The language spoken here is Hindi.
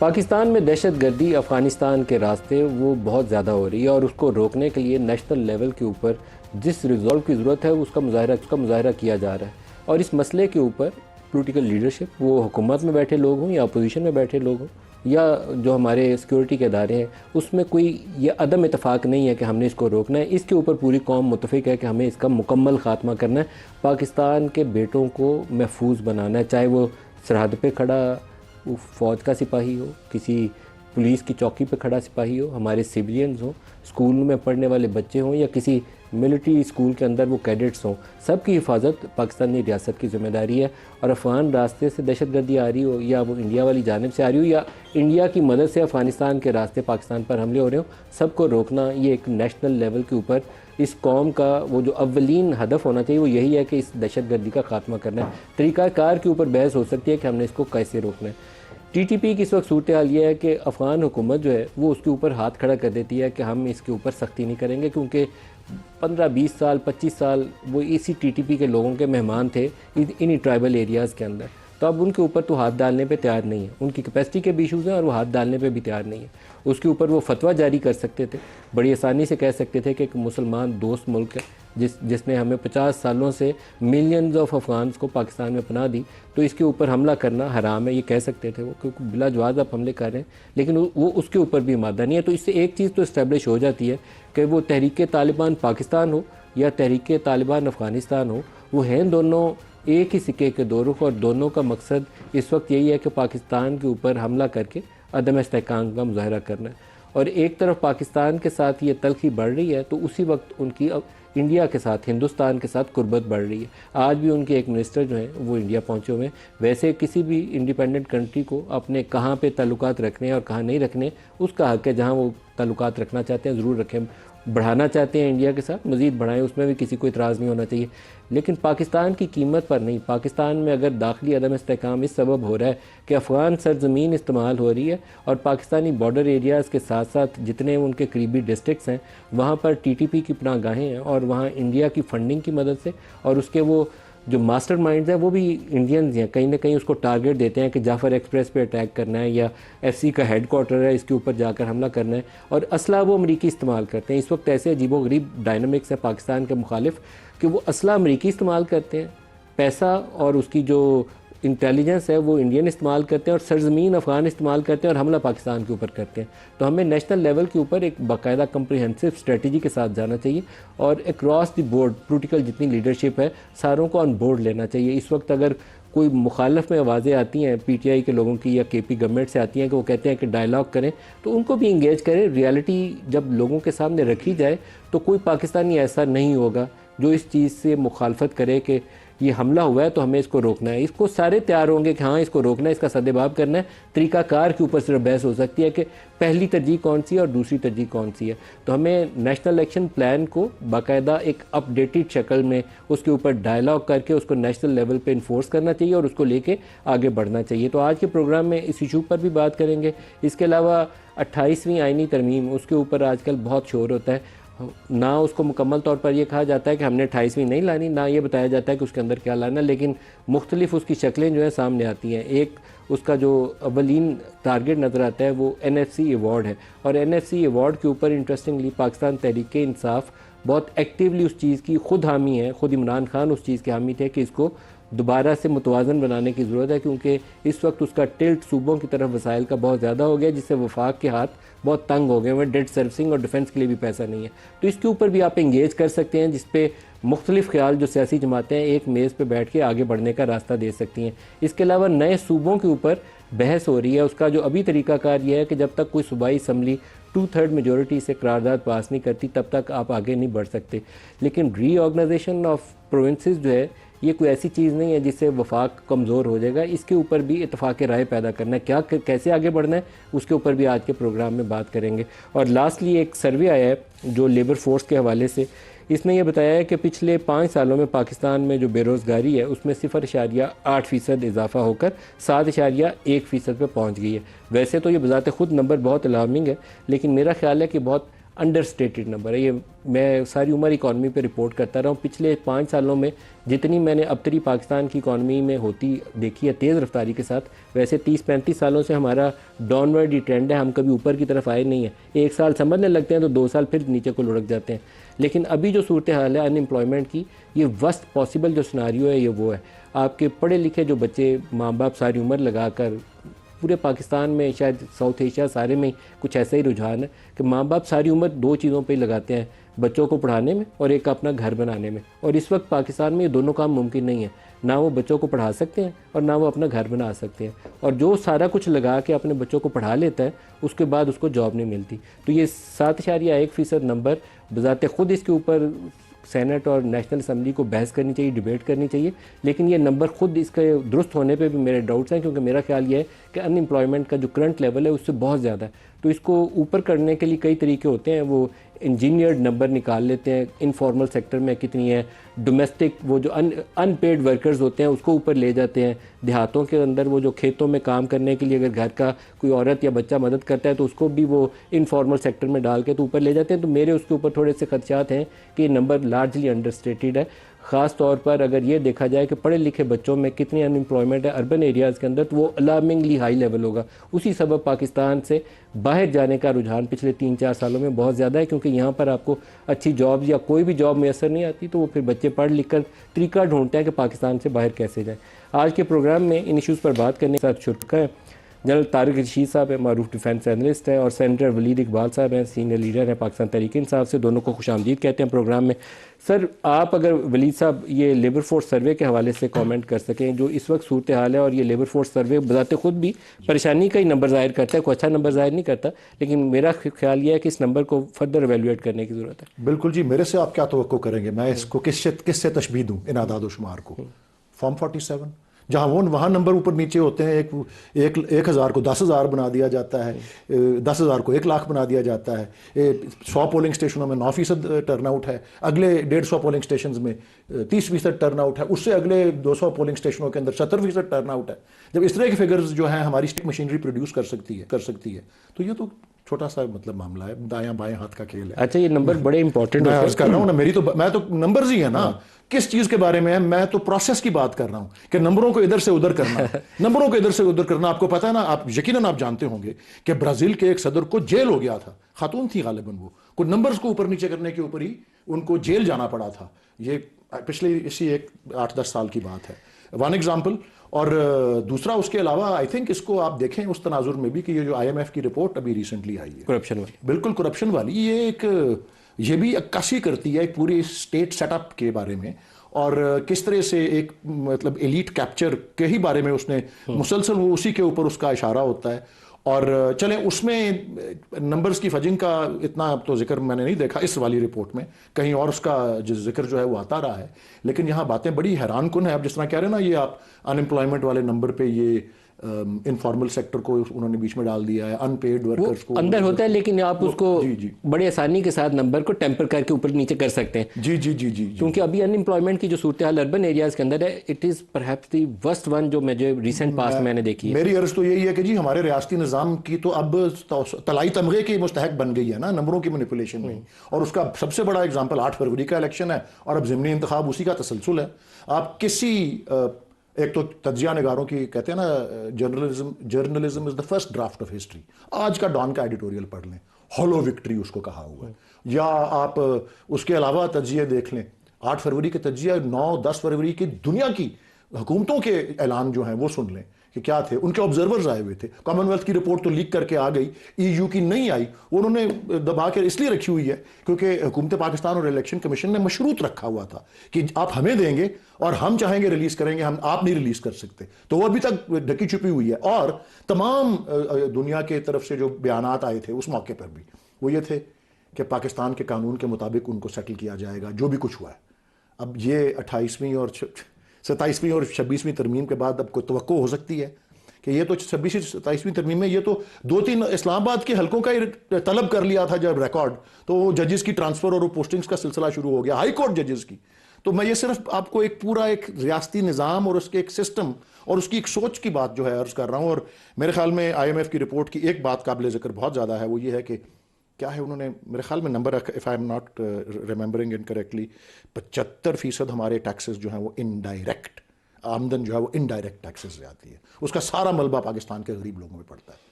पाकिस्तान में दहशत गर्दी अफ़गानिस्तान के रास्ते वो बहुत ज़्यादा हो रही है और उसको रोकने के लिए नेशनल लेवल के ऊपर जिस रिजॉल्व की ज़रूरत है उसका मुजाहरा किया जा रहा है। और इस मसले के ऊपर पॉलिटिकल लीडरशिप, वो हुकूमत में बैठे लोग हों या अपोजिशन में बैठे लोग हों या जो हमारे सिक्योरिटी के अदारे हैं, उसमें कोई ये अदम इतफ़ाक़ नहीं है कि हमने इसको रोकना है। इसके ऊपर पूरी कौम मुत्तफ़िक़ है कि हमें इसका मुकम्मल ख़ात्मा करना है, पाकिस्तान के बेटों को महफूज बनाना है, चाहे वो सरहद पे खड़ा वो फ़ौज का सिपाही हो, किसी पुलिस की चौकी पे खड़ा सिपाही हो, हमारे सिविलियंस हों, स्कूल में पढ़ने वाले बच्चे हों या किसी मिलिट्री स्कूल के अंदर वो कैडेट्स हों, सबकी हिफाजत पाकिस्तानी रियासत की ज़िम्मेदारी है। और अफ़गान रास्ते से दहशतगर्दी आ रही हो या वो इंडिया वाली जानिब से आ रही हो या इंडिया की मदद से अफ़गानिस्तान के रास्ते पाकिस्तान पर हमले हो रहे हो, सबको रोकना ये एक नेशनल लेवल के ऊपर इस कौम का वो जो अव्वलीन हदफ होना चाहिए वो यही है कि इस दहशतगर्दी का खात्मा करना है। तरीक़ाकार के ऊपर बहस हो सकती है कि हमने इसको कैसे रोकना है। टीटीपी की इस वक्त सूरत हाल ये है कि अफ़गान हुकूमत जो है वो उसके ऊपर हाथ खड़ा कर देती है कि हम इसके ऊपर सख्ती नहीं करेंगे, क्योंकि 15-20 साल 25 साल वो इसी टीटीपी के लोगों के मेहमान थे इन्हीं ट्राइबल एरियाज़ के अंदर। तो अब उनके ऊपर तो हाथ डालने पे तैयार नहीं है, उनकी कैपेसिटी के भी इशूज़ हैं और वो हाथ डालने पे भी तैयार नहीं है। उसके ऊपर वो फतवा जारी कर सकते थे, बड़ी आसानी से कह सकते थे कि एक मुसलमान दोस्त मुल्क है जिसने हमें 50 सालों से मिलियंस ऑफ अफ़गान्स को पाकिस्तान में पनाह दी, तो इसके ऊपर हमला करना हराम है, ये कह सकते थे वो, क्योंकि बिला जवाज़ आप हमले कर रहे हैं। लेकिन वो उसके ऊपर भी मादा नहीं है। तो इससे एक चीज़ तो इस्टेब्लिश हो जाती है कि वो तहरीक तालिबान पाकिस्तान हो या तहरीक तालिबान अफ़गानिस्तान हो, वो हैं दोनों एक ही सिक्के के दो रुख, और दोनों का मकसद इस वक्त यही है कि पाकिस्तान के ऊपर हमला करके अदम इस्तेहकाम का मुज़ाहरा करना है। और एक तरफ पाकिस्तान के साथ ये तलखी बढ़ रही है तो उसी वक्त उनकी इंडिया के साथ, हिंदुस्तान के साथ कुर्बत बढ़ रही है। आज भी उनके एक मिनिस्टर जो हैं वो इंडिया पहुंचे हुए हैं। वैसे किसी भी इंडिपेंडेंट कंट्री को अपने कहाँ पे ताल्लुकात रखने और कहाँ नहीं रखने उसका हक़ है। जहाँ वो ताल्लुकात रखना चाहते हैं ज़रूर रखें, बढ़ाना चाहते हैं इंडिया के साथ मज़ीद बढ़ाएं, उसमें भी किसी को इतराज़ नहीं होना चाहिए। लेकिन पाकिस्तान की कीमत पर नहीं। पाकिस्तान में अगर दाखिली अदम इस्तेहकाम इस सबब हो रहा है कि अफ़गान सरज़मीन इस्तेमाल हो रही है और पाकिस्तानी बॉर्डर एरियाज़ के साथ साथ जितने उनके करीबी डिस्ट्रिक्ट्स हैं वहाँ पर टीटीपी की पनाहगाहें हैं और वहाँ इंडिया की फ़ंडिंग की मदद से और उसके वो जो मास्टर माइंड्स हैं वो भी इंडियंस हैं, कहीं ना कहीं उसको टारगेट देते हैं कि जाफ़र एक्सप्रेस पे अटैक करना है या एफसी का हेड क्वार्टर है इसके ऊपर जाकर हमला करना है, और असला वो अमरीकी इस्तेमाल करते हैं। इस वक्त ऐसे अजीबोगरीब डायनामिक्स है पाकिस्तान के मुखालिफ कि वो असला अमरीकी इस्तेमाल करते हैं, पैसा और उसकी जो इंटेलिजेंस है वो इंडियन इस्तेमाल करते हैं और सरजमीन अफ़गान इस्तेमाल करते हैं और हमला पाकिस्तान के ऊपर करते हैं। तो हमें नेशनल लेवल के ऊपर एक बाकायदा कम्प्रिहेंसिव स्ट्रेटजी के साथ जाना चाहिए और अक्रॉस द बोर्ड पॉलिटिकल जितनी लीडरशिप है सारों को ऑन बोर्ड लेना चाहिए। इस वक्त अगर कोई मुखालफ में आवाज़ें आती हैं पीटीआई के लोगों की या केपी गवर्नमेंट से आती हैं कि वो कहते हैं कि डायलॉग करें, तो उनको भी इंगेज करें। रियलिटी जब लोगों के सामने रखी जाए तो कोई पाकिस्तानी ऐसा नहीं होगा जो इस चीज़ से मुखालफत करे कि ये हमला हुआ है तो हमें इसको रोकना है। इसको सारे तैयार होंगे कि हाँ इसको रोकना है, इसका सदेबाब करना है। तरीक़ाकार के ऊपर सिर्फ बहस हो सकती है कि पहली तरजीह कौन सी है और दूसरी तरजीह कौन सी है। तो हमें नेशनल एक्शन प्लान को बाकायदा एक अपडेटेड शक्ल में उसके ऊपर डायलॉग करके उसको नेशनल लेवल पे इन्फोर्स करना चाहिए और उसको लेके आगे बढ़ना चाहिए। तो आज के प्रोग्राम में इस इशू पर भी बात करेंगे। इसके अलावा 28वीं आइनी तरमीम, उसके ऊपर आजकल बहुत शोर होता है। ना उसको मुकम्मल तौर पर यह कहा जाता है कि हमने 28वीं नहीं लानी, ना ये बताया जाता है कि उसके अंदर क्या लाना, लेकिन मुख्तलिफ उसकी शक्लें जो है सामने आती हैं। एक उसका जो अवलीन टारगेट नज़र आता है वो NFC अवार्ड है, और NFC अवार्ड के ऊपर इंटरेस्टिंगली पाकिस्तान तहरीक इंसाफ बहुत एक्टिवली उस चीज़ की खुद हामी है। खुद इमरान खान उस चीज़ के हामी थे कि इसको दोबारा से मुतवाज़न बनाने की ज़रूरत है, क्योंकि इस वक्त उसका टिल्ट सूबों की तरफ वसाइल का बहुत ज़्यादा हो गया, जिससे वफाक के हाथ बहुत तंग हो गए हुए, डेट सर्विसिंग और डिफेंस के लिए भी पैसा नहीं है। तो इसके ऊपर भी आप इंगेज कर सकते हैं, जिसपे मुख्तलिफ ख्याल जो सियासी जमातें हैं एक मेज़ पर बैठ के आगे बढ़ने का रास्ता दे सकती हैं। इसके अलावा नए सूबों के ऊपर बहस हो रही है। उसका जो अभी तरीक़ाकार यह है कि जब तक कोई सूबाई असम्बली 2/3 मेजोरिटी से करारदाद पास नहीं करती तब तक आप आगे नहीं बढ़ सकते। लेकिन रीऑर्गेनाइजेशन ऑफ प्रोविंसेस जो है ये कोई ऐसी चीज़ नहीं है जिससे वफाक कमज़ोर हो जाएगा। इसके ऊपर भी इत्तफाक़ राय पैदा करना है, क्या कैसे आगे बढ़ना है उसके ऊपर भी आज के प्रोग्राम में बात करेंगे। और लास्टली एक सर्वे आया है जो लेबर फोर्स के हवाले से, इसमें यह बताया है कि पिछले 5 सालों में पाकिस्तान में जो बेरोज़गारी है उसमें 0.8% इजाफा होकर 7.1% पर पहुँच गई है। वैसे तो ये बज़ाते ख़ुद नंबर बहुत अलार्मिंग है, लेकिन मेरा ख्याल है कि बहुत अंडर स्टेटेड नंबर है। ये मैं सारी उम्र इकॉनमी पे रिपोर्ट करता रहा हूँ। पिछले 5 सालों में जितनी मैंने अबतरी पाकिस्तान की इकॉनमी में होती देखी है तेज़ रफ्तारी के साथ, वैसे 30-35 सालों से हमारा डाउनवर्ड ही ट्रेंड है। हम कभी ऊपर की तरफ आए नहीं है। 1 साल समझने लगते हैं तो 2 साल फिर नीचे को लुढ़क जाते हैं। लेकिन अभी जो सूरत हाल है अनएम्प्लॉयमेंट की, ये वर्स्ट पॉसिबल जो सिनारियो है ये वो है। आपके पढ़े लिखे जो बच्चे, माँ बाप सारी उम्र लगा कर, पूरे पाकिस्तान में शायद साउथ एशिया सारे में कुछ ऐसा ही रुझान है कि माँ बाप सारी उम्र 2 चीज़ों पे ही लगाते हैं, बच्चों को पढ़ाने में और एक अपना घर बनाने में। और इस वक्त पाकिस्तान में ये दोनों काम मुमकिन नहीं है। ना वो बच्चों को पढ़ा सकते हैं और ना वो अपना घर बना सकते हैं। और जो सारा कुछ लगा के अपने बच्चों को पढ़ा लेता है उसके बाद उसको जॉब नहीं मिलती। तो ये 7.1% नंबर बजाते खुद इसके ऊपर सेनेट और नेशनल असम्बली को बहस करनी चाहिए, डिबेट करनी चाहिए। लेकिन ये नंबर खुद इसके दुरुस्त होने पे भी मेरे डाउट्स हैं, क्योंकि मेरा ख्याल ये है कि अनएम्प्लॉयमेंट का जो करंट लेवल है उससे बहुत ज़्यादा है। तो इसको ऊपर करने के लिए कई तरीके होते हैं। वो इंजीनियर्ड नंबर निकाल लेते हैं, इनफॉर्मल सेक्टर में कितनी है, डोमेस्टिक वो जो अनपेड वर्कर्स होते हैं उसको ऊपर ले जाते हैं। देहातों के अंदर वो जो खेतों में काम करने के लिए अगर घर का कोई औरत या बच्चा मदद करता है तो उसको भी वो इनफॉर्मल सेक्टर में डाल के तो ऊपर ले जाते हैं। तो मेरे उसके ऊपर थोड़े से खदशात हैं कि ये नंबर लार्जली अंडरस्टेटेड है। ख़ास तौर पर अगर ये देखा जाए कि पढ़े लिखे बच्चों में कितनी अनएम्प्लॉयमेंट है अर्बन एरियाज़ के अंदर, तो वो अलार्मिंगली हाई लेवल होगा। उसी सबब पाकिस्तान से बाहर जाने का रुझान पिछले 3-4 सालों में बहुत ज़्यादा है, क्योंकि यहाँ पर आपको अच्छी जॉब या कोई भी जॉब मैसर नहीं आती। तो वो फिर बच्चे पढ़ लिख कर तरीका ढूंढते हैं कि पाकिस्तान से बाहर कैसे जाएँ। आज के प्रोग्राम में इन इशूज़ पर बात करने के साथ शुक्र है जनरल तारिक रशीद साहब है, मारूफ डिफेंस एनालिस्ट है, और सेनेटर वलीद इकबाल साहब हैं, सीनियर लीडर हैं पाकिस्तान तहरीक इंसाफ से। दोनों को खुशामदीद कहते हैं प्रोग्राम में। सर, आप अगर वलीद साहब ये लेबर फोर्स सर्वे के हवाले से कमेंट कर सकें, जो इस वक्त सूरत हाल है, और ये लेबर फोर्स सर्वे बजाते खुद भी परेशानी का ही नंबर ज़ाहिर करता है, कोई अच्छा नंबर ज़ाहिर नहीं करता, लेकिन मेरा ख्याल ये है कि इस नंबर को फर्दर एवेलुएट करने की ज़रूरत है। बिल्कुल जी, मेरे से आप क्या तवक्को करेंगे? मैं इसको किससे तशबीह दूँ इन आदाद शुमार को? फॉर्म 47 जहाँ वो वहाँ नंबर ऊपर नीचे होते हैं। एक हज़ार को 10,000 बना दिया जाता है, 10,000 को 1 लाख बना दिया जाता है। 100 पोलिंग स्टेशनों में 9% टर्नआउट है, अगले 150 पोलिंग स्टेशन में 30% टर्नआउट है, उससे अगले 200 पोलिंग स्टेशनों के अंदर 70% टर्नआउट है। जब इस तरह के फिगर्स जो हैं हमारी स्टेट मशीनरी प्रोड्यूस कर सकती है तो ये तो छोटा सा मतलब मामला है, दायां बाएं हाथ का खेल है। अच्छा, ये नंबर बड़े इंपॉर्टेंट मैं कर रहा हूँ ना, मैं तो नंबर्स ही है ना। किस चीज के बारे में है? मैं तो प्रोसेस की बात कर रहा हूँ कि नंबरों को इधर से उधर करना नंबरों को इधर से उधर करना। आपको पता है ना, आप यकीनन आप जानते होंगे कि ब्राजील के एक सदर को जेल हो गया था, खातून थी गालिबन, वो कुछ नंबर्स को ऊपर नीचे करने के ऊपर ही उनको जेल जाना पड़ा था। ये पिछले इसी 8-10 साल की बात है, वन एग्जाम्पल। और दूसरा उसके अलावा आई थिंक इसको आप देखें उस तनाजुर में भी कि ये जो IMF की रिपोर्ट अभी रिसेंटली आई है करप्शन वाली, बिल्कुल करप्शन वाली, ये भी अक्कासी करती है एक पूरी स्टेट सेटअप के बारे में, और किस तरह से एक मतलब एलीट कैप्चर के ही बारे में उसने मुसलसल वो उसी के ऊपर उसका इशारा होता है। और चलें उसमें नंबर्स की फजिंग का इतना तो जिक्र मैंने नहीं देखा इस वाली रिपोर्ट में, कहीं और उसका जिक्र जो है वो आता रहा है। लेकिन यहाँ बातें बड़ी हैरान कुन है। आप जिस तरह कह रहे हैं ना, ये आप अनएम्प्लॉयमेंट वाले नंबर पे ये इनफॉर्मल सेक्टर को उन्होंने बीच में डाल दिया है, अनपेड वर्कर्स को अंदर होता है, लेकिन आप उसको जी बड़ी आसानी के साथ नंबर को टेम्पर करके ऊपर नीचे कर सकते हैं। जी जी जी जी क्योंकि अभी अनएम्प्लॉयमेंट की जो सूरत हाल अर्बन एरियाज के अंदर है, it is perhaps the worst one जो रिसेंट पास्ट मैंने देखी है। मेरी अर्ज तो यही है कि जी हमारे रियासती निज़ाम की तो अब तलाई तमगे की मुस्तहक बन गई है ना नंबरों की मैनिपुलेशन में। और उसका सबसे बड़ा एग्जाम्पल 8 फरवरी का इलेक्शन है, और अब ज़िमनी इंतखाब उसी का तसलसल है। आप किसी एक तो तज्जिया निगारों की कहते हैं ना, journalism is the first draft of history. आज का डॉन का एडिटोरियल पढ़ लें, हॉलो विक्ट्री उसको कहा हुआ है। या आप उसके अलावा तज्जिए देख लें, 8 फरवरी के तज्जिया, 9-10 फरवरी की दुनिया की हुकूमतों के ऐलान जो हैं वो सुन लें कि क्या थे। उनके ऑब्जर्वर्स आए हुए थे। कॉमनवेल्थ की रिपोर्ट तो लीक करके आ गई, EU की नहीं आई, उन्होंने दबा के इसलिए रखी हुई है क्योंकि हुकूमत पाकिस्तान और इलेक्शन कमीशन ने मशरूत रखा हुआ था कि आप हमें देंगे और हम चाहेंगे रिलीज करेंगे, आप नहीं रिलीज कर सकते। तो वो अभी तक ढकी छुपी हुई है। और तमाम दुनिया के तरफ से जो बयानात आए थे उस मौके पर भी वो ये थे कि पाकिस्तान के कानून के मुताबिक उनको सेटल किया जाएगा जो भी कुछ हुआ है। अब ये 28वीं और 27वीं और 26वीं तरमीम के बाद अब कोई तवक्को हो सकती है कि ये तो 26वीं 27वीं तरमीम में ये तो 2-3 इस्लामाबाद के हलकों का ही तलब कर लिया था जब रिकॉर्ड, तो जजेस की ट्रांसफर और पोस्टिंग्स का सिलसिला शुरू हो गया, हाई कोर्ट जजेस की। तो मैं ये सिर्फ आपको एक पूरा एक रियासती निज़ाम और उसके एक सिस्टम और उसकी एक सोच की बात जो है अर्ज कर रहा हूँ। और मेरे ख्याल में IMF की रिपोर्ट की एक बात काबिल ज़िक्र बहुत ज़्यादा है, वो ये है कि क्या है उन्होंने, मेरे ख्याल में number, if I am not remembering incorrectly, 75% हमारे टैक्सेस जो हैं वो इनडायरेक्ट, आमदन जो है वो इनडायरेक्ट टैक्सेस से आती है, उसका सारा मलबा पाकिस्तान के गरीब लोगों में पड़ता है।